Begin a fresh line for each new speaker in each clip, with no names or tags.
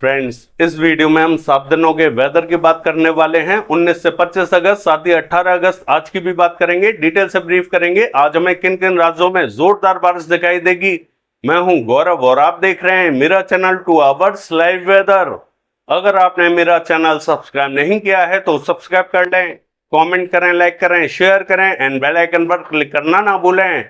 Friends, इस video में हम 7 दिनों के वेदर की बात करने वाले हैं। 19 से 25 अगस्त, साथ ही 18 अगस्त आज की भी बात करेंगे। डिटेल से ब्रीफ करेंगे आज हमें किन किन राज्यों में जोरदार बारिश दिखाई देगी। मैं हूं गौरव और आप देख रहे हैं मेरा चैनल 2 आवर्स लाइव वेदर। अगर आपने मेरा चैनल सब्सक्राइब नहीं किया है तो सब्सक्राइब कर लें, कमेंट करें, लाइक करें, शेयर करें एंड बेल आइकन पर क्लिक करना ना भूलें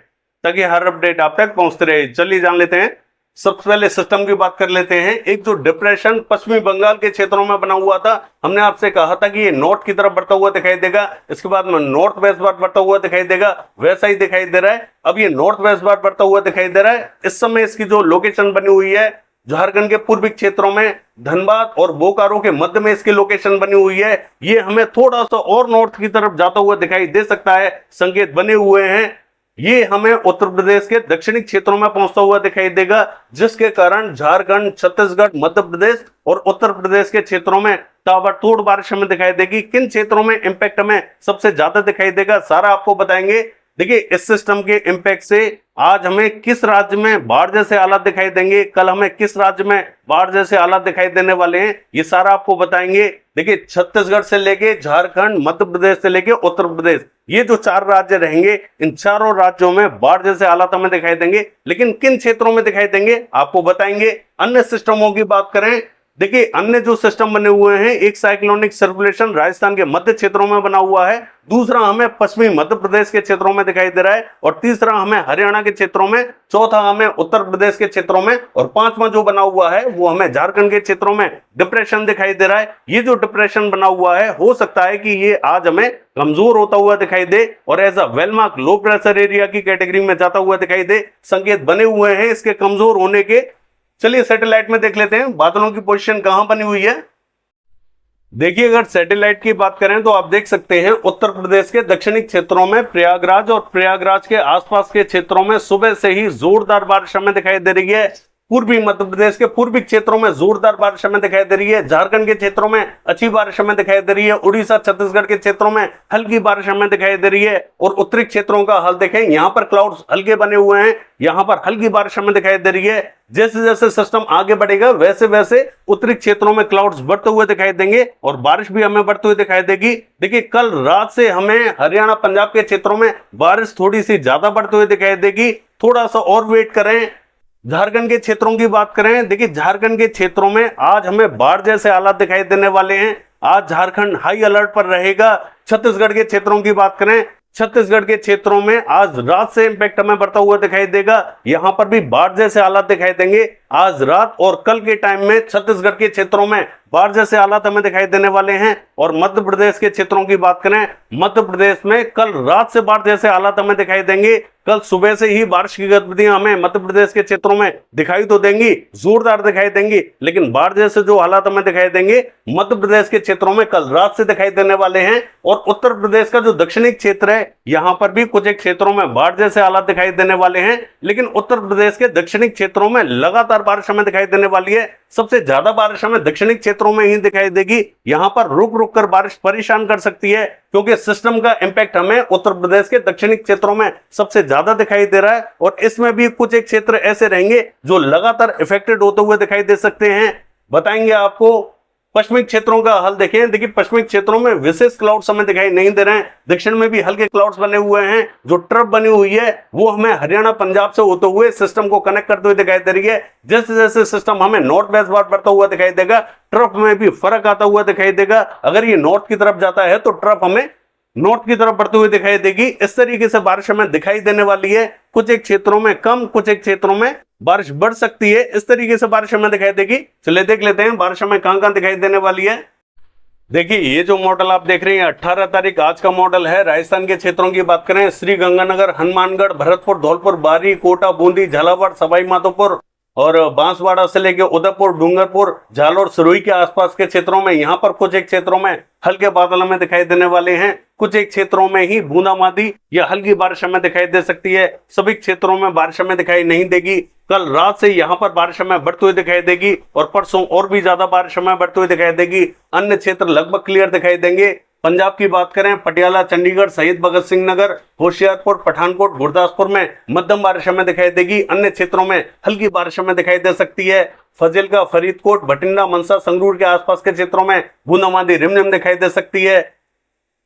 ताकि हर अपडेट आप तक पहुंचते रहे। चलिए जान लेते हैं। सबसे पहले सिस्टम की बात कर लेते हैं। एक जो डिप्रेशन पश्चिमी बंगाल के क्षेत्रों में बना हुआ था, हमने आपसे कहा था कि ये नॉर्थ की तरफ बढ़ता हुआ दिखाई देगा, इसके बाद में नॉर्थ वेस्ट बार बढ़ता हुआ दिखाई देगा, वैसा ही दिखाई दे रहा है। अब ये नॉर्थ वेस्ट बार बढ़ता हुआ दिखाई दे रहा है। इस समय इसकी जो लोकेशन बनी हुई है झारखंड के पूर्वी क्षेत्रों में, धनबाद और बोकारो के मध्य में इसकी लोकेशन बनी हुई है। ये हमें थोड़ा सा और नॉर्थ की तरफ जाता हुआ दिखाई दे सकता है, संकेत बने हुए हैं। ये हमें उत्तर प्रदेश के दक्षिणी क्षेत्रों में पहुंचता हुआ दिखाई देगा, जिसके कारण झारखंड, छत्तीसगढ़, मध्य प्रदेश और उत्तर प्रदेश के क्षेत्रों में ताबड़तोड़ बारिश हमें दिखाई देगी। किन क्षेत्रों में इंपैक्ट हमें सबसे ज्यादा दिखाई देगा, सारा आपको बताएंगे। देखिए, इस सिस्टम के इंपैक्ट से आज हमें किस राज्य में बाढ़ जैसे हालात दिखाई देंगे, कल हमें किस राज्य में बाढ़ जैसे हालात दिखाई देने वाले हैं, ये सारा आपको बताएंगे। देखिए, छत्तीसगढ़ से लेके झारखंड, मध्य प्रदेश से लेके उत्तर प्रदेश, ये जो 4 राज्य रहेंगे, इन चारों राज्यों में बाढ़ जैसे हालात हमें दिखाई देंगे। लेकिन किन क्षेत्रों में दिखाई देंगे आपको बताएंगे। अन्य सिस्टमों की बात करें, देखिए अन्य जो सिस्टम बने हुए हैं, एक साइक्लोनिक सर्कुलेशन राजस्थान के मध्य क्षेत्रों में बना हुआ है, दूसरा हमें पश्चिमी मध्य प्रदेश के क्षेत्रों में दिखाई दे रहा है, और तीसरा हमें हरियाणा के क्षेत्रों में, चौथा हमें उत्तर प्रदेश के क्षेत्रों में, और पांचवा जो बना हुआ है वो हमें झारखंड के क्षेत्रों में डिप्रेशन दिखाई दे रहा है। ये जो डिप्रेशन बना हुआ है, हो सकता है कि ये आज हमें कमजोर होता हुआ दिखाई दे और as a well marked low pressure area की कैटेगरी में जाता हुआ दिखाई दे। संकेत बने हुए हैं इसके कमजोर होने के। चलिए सैटेलाइट में देख लेते हैं बादलों की पोजीशन कहां बनी हुई है। देखिए, अगर सैटेलाइट की बात करें तो आप देख सकते हैं उत्तर प्रदेश के दक्षिणी क्षेत्रों में प्रयागराज और प्रयागराज के आसपास के क्षेत्रों में सुबह से ही जोरदार बारिश हमें दिखाई दे रही है। पूर्वी मध्य प्रदेश के पूर्वी क्षेत्रों में जोरदार बारिश हमें दिखाई दे रही है। झारखंड के क्षेत्रों में अच्छी बारिश हमें दिखाई दे रही है। उड़ीसा, छत्तीसगढ़ के क्षेत्रों में हल्की बारिश हमें दिखाई दे रही है। और उत्तरी क्षेत्रों का हाल देखें, यहाँ पर क्लाउड्स हल्के बने हुए हैं, यहाँ पर हल्की बारिश हमें दिखाई दे रही है। जैसे जैसे सिस्टम आगे बढ़ेगा वैसे वैसे उत्तरी क्षेत्रों में क्लाउड्स बढ़ते हुए दिखाई देंगे और बारिश भी हमें बढ़ती हुई दिखाई देगी। देखिए, कल रात से हमें हरियाणा, पंजाब के क्षेत्रों में बारिश थोड़ी सी ज्यादा बढ़ती हुई दिखाई देगी। थोड़ा सा और वेट करें। झारखंड के क्षेत्रों की बात करें, देखिए झारखंड के क्षेत्रों में आज हमें बाढ़ जैसे हालात दिखाई देने वाले हैं। आज झारखंड हाई अलर्ट पर रहेगा। छत्तीसगढ़ के क्षेत्रों की बात करें, छत्तीसगढ़ के क्षेत्रों में आज रात से इंपैक्ट हमें बढ़ता हुआ दिखाई देगा। यहां पर भी बाढ़ जैसे हालात दिखाई देंगे। आज रात और कल के टाइम में छत्तीसगढ़ के क्षेत्रों में बाढ़ जैसे हालात हमें दिखाई देने वाले हैं। और मध्य प्रदेश के क्षेत्रों की बात करें, मध्य प्रदेश में कल रात से बाढ़ जैसे हालात हमें दिखाई देंगे। कल सुबह से ही बारिश की गतिविधियां हमें मध्य प्रदेश के क्षेत्रों में दिखाई तो देंगी, जोरदार दिखाई देंगी, लेकिन बाढ़ जैसे जो हालात हमें दिखाई देंगे मध्य प्रदेश के क्षेत्रों में कल रात से दिखाई देने वाले हैं। और उत्तर प्रदेश का जो दक्षिणी क्षेत्र है, यहां पर भी कुछ एक क्षेत्रों में बाढ़ जैसे हालात दिखाई देने वाले हैं। लेकिन उत्तर प्रदेश के दक्षिणी क्षेत्रों में लगातार बारिश हमें दिखाई देने वाली है। सबसे ज्यादा बारिश हमें दक्षिणी क्षेत्रों में ही दिखाई देगी। यहां पर रुक रुक कर बारिश परेशान कर सकती है, क्योंकि सिस्टम का इंपैक्ट हमें उत्तर प्रदेश के दक्षिणी क्षेत्रों में सबसे ज्यादा दिखाई दे रहा है। और इसमें भी कुछ एक क्षेत्र ऐसे रहेंगे जो लगातार इफेक्टेड होते हुए दिखाई दे सकते हैं। बताएंगे आपको। पश्चिमी क्षेत्रों का हाल देखें। देखिए, पश्चिमी क्षेत्रों में विशेष क्लाउड्स हमें दिखाई नहीं दे रहे हैं। दक्षिण में भी हल्के क्लाउड्स बने हुए हैं। जो ट्रफ बनी हुई है वो हमें हरियाणा, पंजाब से होते हुए सिस्टम को कनेक्ट करते हुए दिखाई दे रही है। जैसे जैसे सिस्टम हमें नॉर्थ वेस्ट बार बढ़ता हुआ दिखाई देगा, ट्रफ में भी फर्क आता हुआ दिखाई देगा। अगर ये नॉर्थ की तरफ जाता है तो ट्रफ हमें नॉर्थ की तरफ बढ़ते हुए दिखाई देगी। इस तरीके से बारिश हमें दिखाई देने वाली है। कुछ एक क्षेत्रों में कम, कुछ एक क्षेत्रों में बारिश बढ़ सकती है। इस तरीके से बारिश हमें दिखाई देगी। चलिए देख लेते हैं बारिश हमें कहां कहां दिखाई देने वाली है। देखिए, ये जो मॉडल आप देख रहे हैं 18 तारीख आज का मॉडल है। राजस्थान के क्षेत्रों की बात करें, श्री गंगानगर, हनुमानगढ़, भरतपुर, धौलपुर, बारी, कोटा, बूंदी, झालावाड़, सवाई माधोपुर और बांसवाड़ा से लेकर उदयपुर, डूंगरपुर, झालोर, सिरोही के आसपास के क्षेत्रों में, यहाँ पर कुछ एक क्षेत्रों में हल्के बादल हमें दिखाई देने वाले हैं। कुछ एक क्षेत्रों में ही बूंदाबांदी या हल्की बारिश हमें दिखाई दे सकती है। सभी क्षेत्रों में बारिश हमें दिखाई नहीं देगी। कल रात से यहाँ पर बारिश हमें बढ़ती हुई दिखाई देगी और परसों और भी ज्यादा बारिश हमें बढ़ती हुई दिखाई देगी। अन्य क्षेत्र लगभग क्लियर दिखाई देंगे। पंजाब की बात करें, पटियाला, चंडीगढ़, शहीद भगत सिंह नगर, होशियारपुर, पठानकोट, गुरदासपुर में मध्यम बारिश हमें दिखाई देगी। अन्य क्षेत्रों में हल्की बारिश हमें दिखाई दे सकती है। फजिलका, फरीदकोट, भटिंडा, मनसा, संगरूर के आसपास के क्षेत्रों में बूंदाबांदी रिमझिम दिखाई दे सकती है।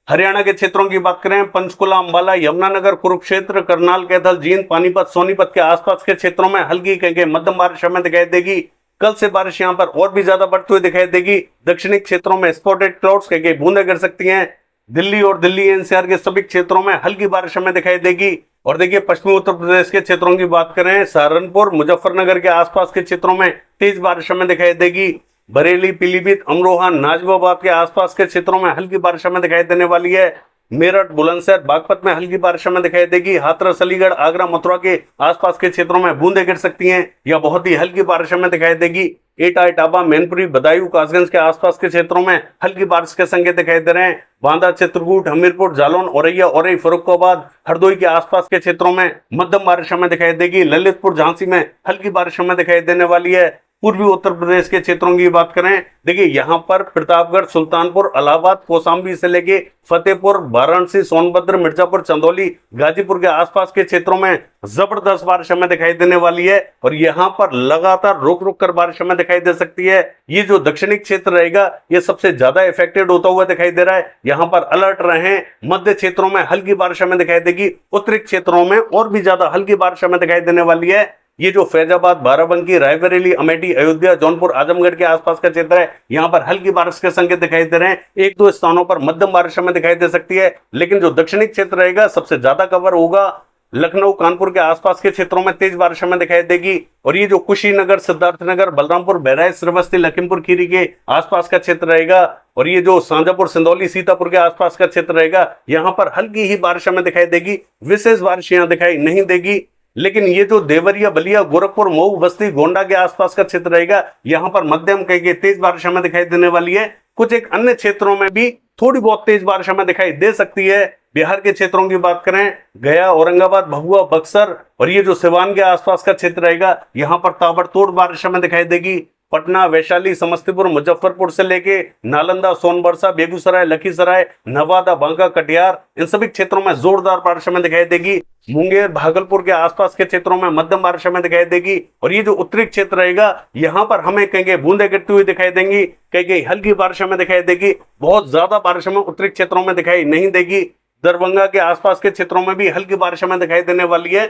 हरियाणा के क्षेत्रों की बात करें, पंचकुला, अंबाला, यमुनानगर, कुरुक्षेत्र, करनाल, कैथल, जींद, पानीपत, सोनीपत के आसपास के क्षेत्रों में हल्की कहीं मध्यम बारिश हमें दिखाई देगी। कल से बारिश यहां पर और भी ज्यादा बढ़ती हुई दिखाई देगी। दक्षिणी क्षेत्रों में स्पॉटेड क्लाउड्स कहीं बूंदें गिर सकती हैं। दिल्ली और दिल्ली एनसीआर के सभी क्षेत्रों में हल्की बारिश हमें दिखाई देगी। और देखिए, पश्चिमी उत्तर प्रदेश के क्षेत्रों की बात करें, सहारनपुर, मुजफ्फरनगर के आसपास के क्षेत्रों में तेज बारिश हमें दिखाई देगी। बरेली, पीलीभीत, अमरोहा, नाजिबाबाद के आसपास के क्षेत्रों में हल्की बारिश हमें दिखाई देने वाली है। मेरठ, बुलंदशहर, बागपत में हल्की बारिश हमें दिखाई देगी। हाथरस, अलीगढ़, आगरा, मथुरा के आसपास के क्षेत्रों में बूंदें गिर सकती हैं या बहुत ही हल्की बारिश हमें दिखाई देगी। एटा, इटावा, मैनपुरी, बदायूं, कासगंज के आसपास के क्षेत्रों में हल्की बारिश के संकेत दिखाई दे रहे हैं। बांदा, चित्रकूट, हमीरपुर, जालौन, औरैया, औरई, फर्रुखाबाद, हरदोई के आसपास के क्षेत्रों में मध्यम बारिश हमें दिखाई देगी। ललितपुर, झांसी में हल्की बारिश हमें दिखाई देने वाली है। पूर्वी उत्तर प्रदेश के क्षेत्रों की बात करें, देखिए यहाँ पर प्रतापगढ़, सुल्तानपुर, इलाहाबाद, कौशाम्बी से लेके फतेहपुर, वाराणसी, सोनभद्र, मिर्जापुर, चंदौली, गाजीपुर के आसपास के क्षेत्रों में जबरदस्त बारिश हमें दिखाई देने वाली है। और यहाँ पर लगातार रुक रुक कर बारिश हमें दिखाई दे सकती है। ये जो दक्षिणी क्षेत्र रहेगा, ये सबसे ज्यादा इफेक्टेड होता हुआ दिखाई दे रहा है। यहाँ पर अलर्ट रहें। मध्य क्षेत्रों में हल्की बारिश हमें दिखाई देगी। उत्तरी क्षेत्रों में और भी ज्यादा हल्की बारिश हमें दिखाई देने वाली है। ये जो फैजाबाद, बाराबंकी, रायबरेली, अमेठी, अयोध्या, जौनपुर, आजमगढ़ के आसपास का क्षेत्र है, यहाँ पर हल्की बारिश के संकेत दिखाई दे रहे हैं। एक दो स्थानों पर मध्यम बारिश हमें दिखाई दे सकती है, लेकिन जो दक्षिणी क्षेत्र रहेगा सबसे ज्यादा कवर होगा। लखनऊ, कानपुर के आसपास के क्षेत्रों में तेज बारिश हमें दिखाई देगी। और ये जो कुशीनगर, सिद्धार्थनगर, बलरामपुर, बहराइच, श्रावस्ती, लखीमपुर खीरी के आसपास का क्षेत्र रहेगा, और ये जो शाजापुर, सिंदौली, सीतापुर के आसपास का क्षेत्र रहेगा, यहाँ पर हल्की ही बारिश हमें दिखाई देगी। विशेष बारिश यहाँ दिखाई नहीं देगी। लेकिन ये जो देवरिया, बलिया, गोरखपुर, मऊ, बस्ती, गोंडा के आसपास का क्षेत्र रहेगा, यहाँ पर मध्यम कहीं तेज बारिश हमें दिखाई देने वाली है। कुछ एक अन्य क्षेत्रों में भी थोड़ी बहुत तेज बारिश हमें दिखाई दे सकती है। बिहार के क्षेत्रों की बात करें, गया, औरंगाबाद, भभुआ, बक्सर और ये जो सिवान के आसपास का क्षेत्र रहेगा, यहाँ पर ताबड़तोड़ बारिश हमें दिखाई देगी। पटना, वैशाली, समस्तीपुर, मुजफ्फरपुर से लेके नालंदा, सोनबरसा, बेगूसराय, लखीसराय, नवादा, बांका, कटिहार, इन सभी क्षेत्रों में जोरदार बारिश हमें दिखाई देगी। मुंगेर, भागलपुर के आसपास के क्षेत्रों में मध्यम बारिश हमें दिखाई देगी। और ये जो उत्तरी क्षेत्र रहेगा, यहाँ पर हमें कहीं बूंदें गिरती हुई दिखाई देंगी, कहीं हल्की बारिश हमें दिखाई देगी। बहुत ज्यादा बारिश हमें उत्तरी क्षेत्रों में दिखाई नहीं देगी। दरभंगा के आसपास के क्षेत्रों में भी हल्की बारिश हमें दिखाई देने वाली है।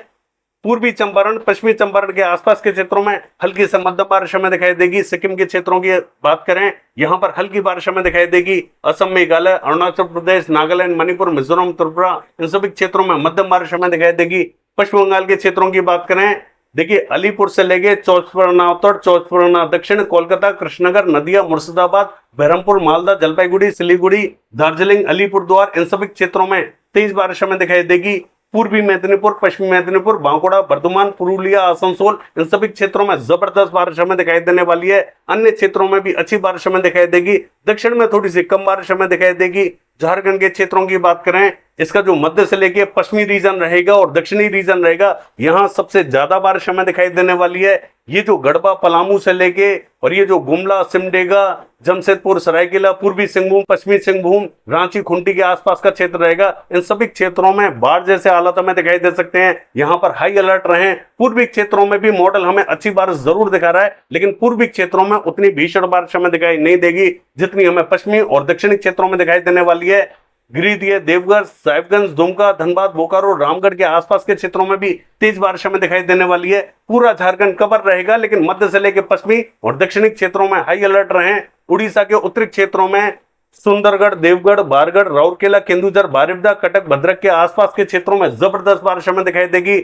पूर्वी चंपारण, पश्चिमी चंपारण के आसपास के क्षेत्रों में हल्की से मध्यम बारिश हमें दिखाई देगी। सिक्किम के क्षेत्रों की बात करें, यहाँ पर हल्की बारिश हमें दिखाई देगी। असम, मेघालय, अरुणाचल प्रदेश, नागालैंड, मणिपुर, मिजोरम, त्रिपुरा, इन सभी क्षेत्रों में मध्यम बारिश हमें दिखाई देगी। पश्चिम बंगाल के क्षेत्रों की बात करें, देखिए अलीपुर से लेके चौचपरना उत्तर, चौचपरना दक्षिण, कोलकाता, कृष्णनगर, नदिया, मुर्शिदाबाद, बहरमपुर, मालदा, जलपाईगुड़ी, सिलीगुड़ी, दार्जिलिंग, अलीपुरद्वार, इन सभी क्षेत्रों में तेज बारिश हमें दिखाई देगी। पूर्वी मेदिनीपुर, पश्चिमी मेदिनीपुर, बांकुड़ा, बर्धमान, पुरुलिया, आसनसोल, इन सभी क्षेत्रों में जबरदस्त बारिश हमें दिखाई देने वाली है। अन्य क्षेत्रों में भी अच्छी बारिश हमें दिखाई देगी। दक्षिण में थोड़ी सी कम बारिश हमें दिखाई देगी। झारखंड के क्षेत्रों की बात करें, इसका जो मध्य से लेके पश्चिमी रीजन रहेगा और दक्षिणी रीजन रहेगा, यहाँ सबसे ज्यादा बारिश हमें दिखाई देने वाली है। ये जो गढ़वा, पलामू से लेके और ये जो गुमला, सिमडेगा, जमशेदपुर, सरायकेला, पूर्वी सिंहभूम, पश्चिमी सिंहभूम, रांची, खूंटी के आसपास का क्षेत्र रहेगा, इन सभी क्षेत्रों में बाढ़ जैसे हालात हमें दिखाई दे सकते हैं। यहाँ पर हाई अलर्ट रहें। पूर्वी क्षेत्रों में भी मॉडल हमें अच्छी बारिश जरूर दिखा रहा है, लेकिन पूर्वी क्षेत्रों में उतनी भीषण बारिश हमें दिखाई नहीं देगी जितनी हमें पश्चिमी और दक्षिणी क्षेत्रों में दिखाई देने वाली है। गिरिडीह, देवघर, साहिबगंज, दुमका, धनबाद, बोकारो, रामगढ़ के आसपास के क्षेत्रों में भी तेज बारिश हमें दिखाई देने वाली है। पूरा झारखंड कवर रहेगा, लेकिन मध्य से लेकर पश्चिमी और दक्षिणी क्षेत्रों में हाई अलर्ट रहें। उड़ीसा के उत्तरी क्षेत्रों में सुंदरगढ़, देवगढ़, बारगढ़, राउरकेला, केंदुझर, बारिपदा, कटक, भद्रक के आसपास के क्षेत्रों में जबरदस्त बारिश हमें दिखाई देगी।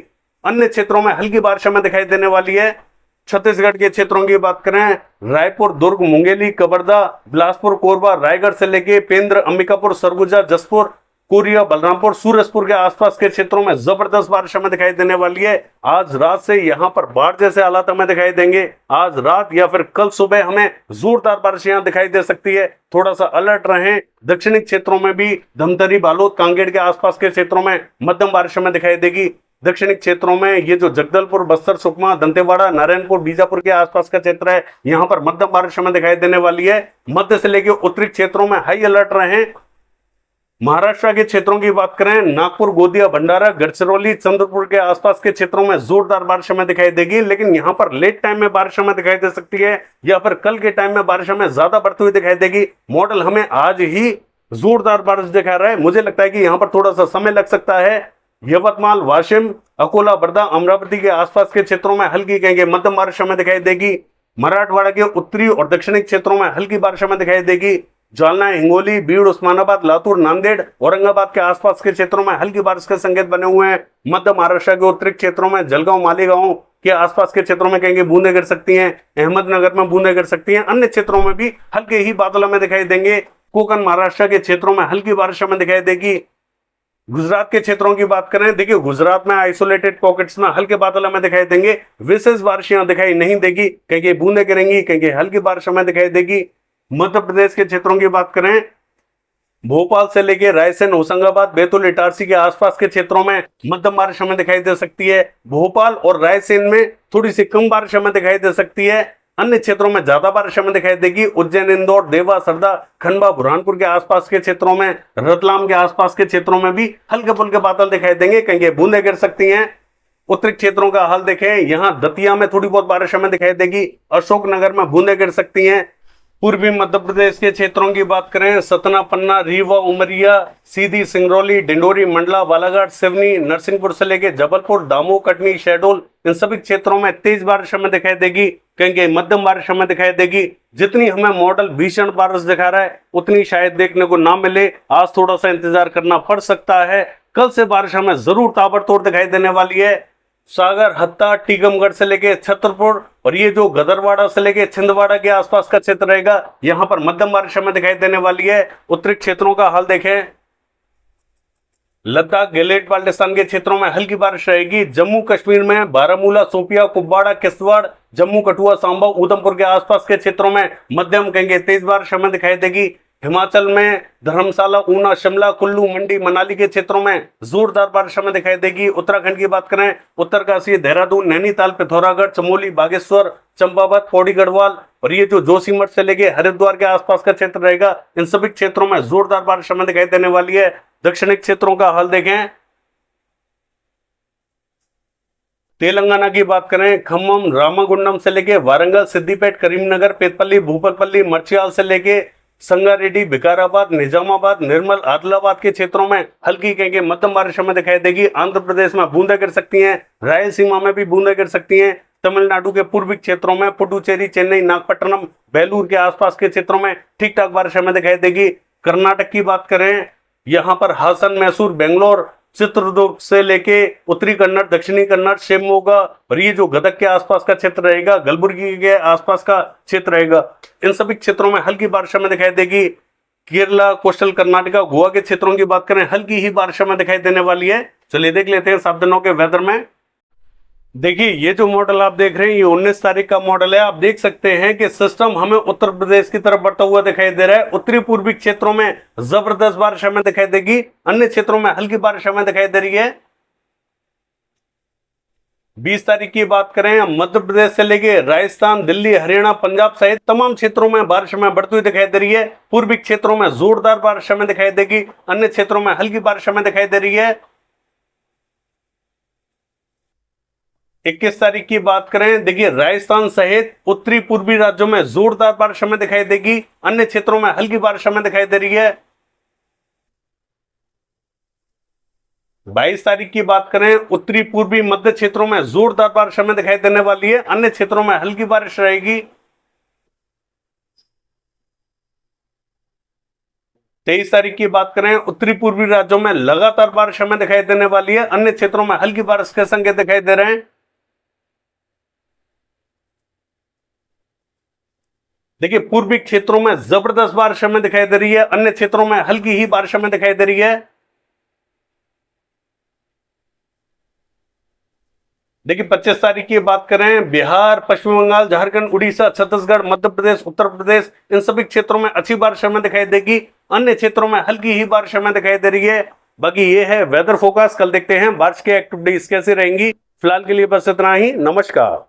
अन्य क्षेत्रों में हल्की बारिश हमें दिखाई देने वाली है। छत्तीसगढ़ के क्षेत्रों की बात करें, रायपुर, दुर्ग, मुंगेली, कवर्धा, बिलासपुर, कोरबा, रायगढ़ से लेके पेंद्र, अंबिकापुर, सरगुजा, जसपुर, कोरिया, बलरामपुर, सूरजपुर के आसपास के क्षेत्रों में जबरदस्त बारिश हमें दिखाई देने वाली है। आज रात से यहाँ पर बाढ़ जैसे हालात हमें दिखाई देंगे। आज रात या फिर कल सुबह हमें जोरदार बारिश यहाँ दिखाई दे सकती है। थोड़ा सा अलर्ट रहें। दक्षिणी क्षेत्रों में भी धमतरी, बालोद, कांगेर के आसपास के क्षेत्रों में मध्यम बारिश हमें दिखाई देगी। दक्षिणी क्षेत्रों में ये जो जगदलपुर, बस्तर, सुकमा, दंतेवाड़ा, नारायणपुर, बीजापुर के आसपास का क्षेत्र है, यहाँ पर मध्यम बारिश हमें दिखाई देने वाली है। मध्य से लेकर उत्तरी क्षेत्रों में हाई अलर्ट रहें। महाराष्ट्र के क्षेत्रों की बात करें, नागपुर, गोंदिया, भंडारा, गढ़चिरौली, चंद्रपुर के आसपास के क्षेत्रों में जोरदार बारिश हमें दिखाई देगी, लेकिन यहाँ पर लेट टाइम में बारिश हमें दिखाई दे सकती है या फिर कल के टाइम में बारिश हमें ज्यादा बढ़ती हुई दिखाई देगी। मॉडल हमें आज ही जोरदार बारिश दिखा रहा है। मुझे लगता है कि यहाँ पर थोड़ा सा समय लग सकता है। यवतमाल, वाशिम, अकोला, वर्धा, अमरावती के आसपास के क्षेत्रों में हल्की कहेंगे मध्यम बारिश हमें दिखाई देगी। मराठवाड़ा के उत्तरी और दक्षिणी क्षेत्रों में हल्की बारिश हमें दिखाई देगी। जालना, हिंगोली, बीड़, उस्मानाबाद, लातूर, नांदेड़, औरंगाबाद के आसपास के क्षेत्रों में हल्की बारिश के संकेत बने हुए हैं। मध्य महाराष्ट्र के उत्तरी क्षेत्रों में जलगांव, मालेगांव के आसपास के क्षेत्रों में कहेंगे बूंदें गिर सकती हैं। अहमदनगर में बूंदें गिर सकती हैं। अन्य क्षेत्रों में भी हल्के ही बादल हमें दिखाई देंगे। कोकण, महाराष्ट्र के क्षेत्रों में हल्की बारिश हमें दिखाई देगी। गुजरात के क्षेत्रों की बात करें, देखिए गुजरात में आइसोलेटेड पॉकेट्स में हल्के बादल हमें दिखाई देंगे। विशेष बारिश यहां दिखाई नहीं देगी, कहीं बूंदें गिरेंगी, कहीं हल्की बारिश हमें दिखाई देगी। मध्य प्रदेश के क्षेत्रों की बात करें, भोपाल से लेके रायसेन, होशंगाबाद, बैतूल, इटारसी के आसपास के क्षेत्रों में मध्यम बारिश हमें दिखाई दे सकती है। भोपाल और रायसेन में थोड़ी सी कम बारिश हमें दिखाई दे सकती है। अन्य क्षेत्रों में ज्यादा बारिश हमें दिखाई देगी। उज्जैन, इंदौर, देवास, हरदा, खंडवा, बुरहानपुर के आसपास के क्षेत्रों में, रतलाम के आसपास के क्षेत्रों में भी हल्के फुल्के बादल दिखाई देंगे, कहीं बूंदें गिर सकती हैं। उत्तरी क्षेत्रों का हाल देखें, यहां दतिया में थोड़ी बहुत बारिश हमें दिखाई देगी। अशोकनगर में बूंदें गिर सकती हैं। पूर्वी मध्य प्रदेश के क्षेत्रों की बात करें, सतना, पन्ना, रीवा, उमरिया, सीधी, सिंगरौली, डिंडोरी, मंडला, बालाघाट, सिवनी, नरसिंहपुर से लेके जबलपुर, दामोह, कटनी, शहडोल, इन सभी क्षेत्रों में तेज बारिश हमें दिखाई देगी, कहीं मध्यम बारिश हमें दिखाई देगी। जितनी हमें मॉडल भीषण बारिश दिखा रहा है उतनी शायद देखने को ना मिले। आज थोड़ा सा इंतजार करना पड़ सकता है। कल से बारिश हमें जरूर ताबड़तोड़ दिखाई देने वाली है। सागर, हत्ता, टीकमगढ़ से लेके छतरपुर और ये जो गदरवाड़ा से लेके छिंदवाड़ा के आसपास का क्षेत्र रहेगा, यहां पर मध्यम बारिश हमें दिखाई देने वाली है। उत्तरी क्षेत्रों का हाल देखें, लद्दाख, गिलगित बाल्टिस्तान के क्षेत्रों में हल्की बारिश रहेगी। जम्मू कश्मीर में बारामूला, शोपियां, कुपवाड़ा, किश्तवाड़, जम्मू, कठुआ, सांबा, उधमपुर के आसपास के क्षेत्रों में मध्यम कहेंगे तेज बारिश हमें दिखाई देगी। हिमाचल में धर्मशाला, ऊना, शिमला, कुल्लू, मंडी, मनाली के क्षेत्रों में जोरदार बारिश हमें दिखाई देगी। उत्तराखंड की बात करें, उत्तरकाशी, देहरादून, नैनीताल, पिथौरागढ़, चमोली, बागेश्वर, चंपावत, पौड़ी गढ़वाल और ये जो जोशीमठ से लेके हरिद्वार के आसपास का क्षेत्र रहेगा, इन सभी क्षेत्रों में जोरदार बारिश हमें दिखाई देने वाली है। दक्षिणी क्षेत्रों का हाल देखें, तेलंगाना की बात करें, खम्मम, रामागुंडम से लेके वारंगल, सिद्दीपेट, करीमनगर, पेतपल्ली, भूपलपल्ली, मर्चियाल से लेके संगारेड्डी, विकाराबाद, निजामाबाद, निर्मल, आदिलाबाद के क्षेत्रों में हल्की कहेंगे मध्यम बारिश हमें दिखाई देगी। आंध्र प्रदेश में बूंदें गिर सकती हैं। रायलसीमा में भी बूंदें गिर सकती हैं। तमिलनाडु के पूर्वी क्षेत्रों में पुडुचेरी, चेन्नई, नागपट्टनम, बेलूर के आसपास के क्षेत्रों में ठीक ठाक बारिश हमें दिखाई देगी। कर्नाटक की बात करें, यहां पर हासन, मैसूर, बेंगलोर, चित्रदुर्ग से लेके उत्तरी कन्नड़, दक्षिणी कन्नड़, शिवमोगा और ये जो गदग के आसपास का क्षेत्र रहेगा, कलबुर्गी के आसपास का क्षेत्र रहेगा, इन सभी क्षेत्रों में हल्की बारिश हमें दिखाई देगी। केरला, कोस्टल कर्नाटका, गोवा के क्षेत्रों की बात करें, हल्की ही बारिश हमें दिखाई देने वाली है। चलिए देख लेते हैं 7 दिनों के वेदर में। देखिए ये जो मॉडल आप देख रहे हैं, ये 19 तारीख का मॉडल है। आप देख सकते हैं कि सिस्टम हमें उत्तर प्रदेश की तरफ बढ़ता हुआ दिखाई दे रहा है। उत्तरी पूर्वी क्षेत्रों में जबरदस्त बारिश हमें दिखाई देगी। अन्य क्षेत्रों में हल्की बारिश हमें दिखाई दे रही है। 20 तारीख की बात करें, मध्य प्रदेश से लेके राजस्थान, दिल्ली, हरियाणा, पंजाब सहित तमाम क्षेत्रों में बारिश हमें बढ़ती हुई दिखाई दे रही है। पूर्वी क्षेत्रों में जोरदार बारिश हमें दिखाई देगी। अन्य क्षेत्रों में हल्की बारिश हमें दिखाई दे रही है। 21 तारीख की बात करें, देखिए राजस्थान सहित उत्तरी पूर्वी राज्यों में जोरदार बारिश हमें दिखाई देगी। अन्य क्षेत्रों में हल्की बारिश हमें दिखाई दे रही है। 22 तारीख की बात करें, उत्तरी पूर्वी मध्य क्षेत्रों में जोरदार बारिश हमें दिखाई देने वाली है। अन्य क्षेत्रों में हल्की बारिश रहेगी। 23 तारीख की बात करें, उत्तरी पूर्वी राज्यों में लगातार बारिश हमें दिखाई देने वाली है। अन्य क्षेत्रों में हल्की बारिश के संकेत दिखाई दे रहे हैं। देखिए पूर्वी क्षेत्रों में जबरदस्त बारिश हमें दिखाई दे रही है। अन्य क्षेत्रों में हल्की ही बारिश हमें दिखाई दे रही है। देखिए 25 तारीख की बात करें, बिहार, पश्चिम बंगाल, झारखंड, उड़ीसा, छत्तीसगढ़, मध्य प्रदेश, उत्तर प्रदेश, इन सभी क्षेत्रों में अच्छी बारिश हमें दिखाई देगी। अन्य क्षेत्रों में हल्की ही बारिश हमें दिखाई दे रही है। बाकी ये है वेदर फोरकास्ट। कल देखते हैं बारिश की एक्टिविटीज कैसे रहेंगी। फिलहाल के लिए बस इतना ही। नमस्कार।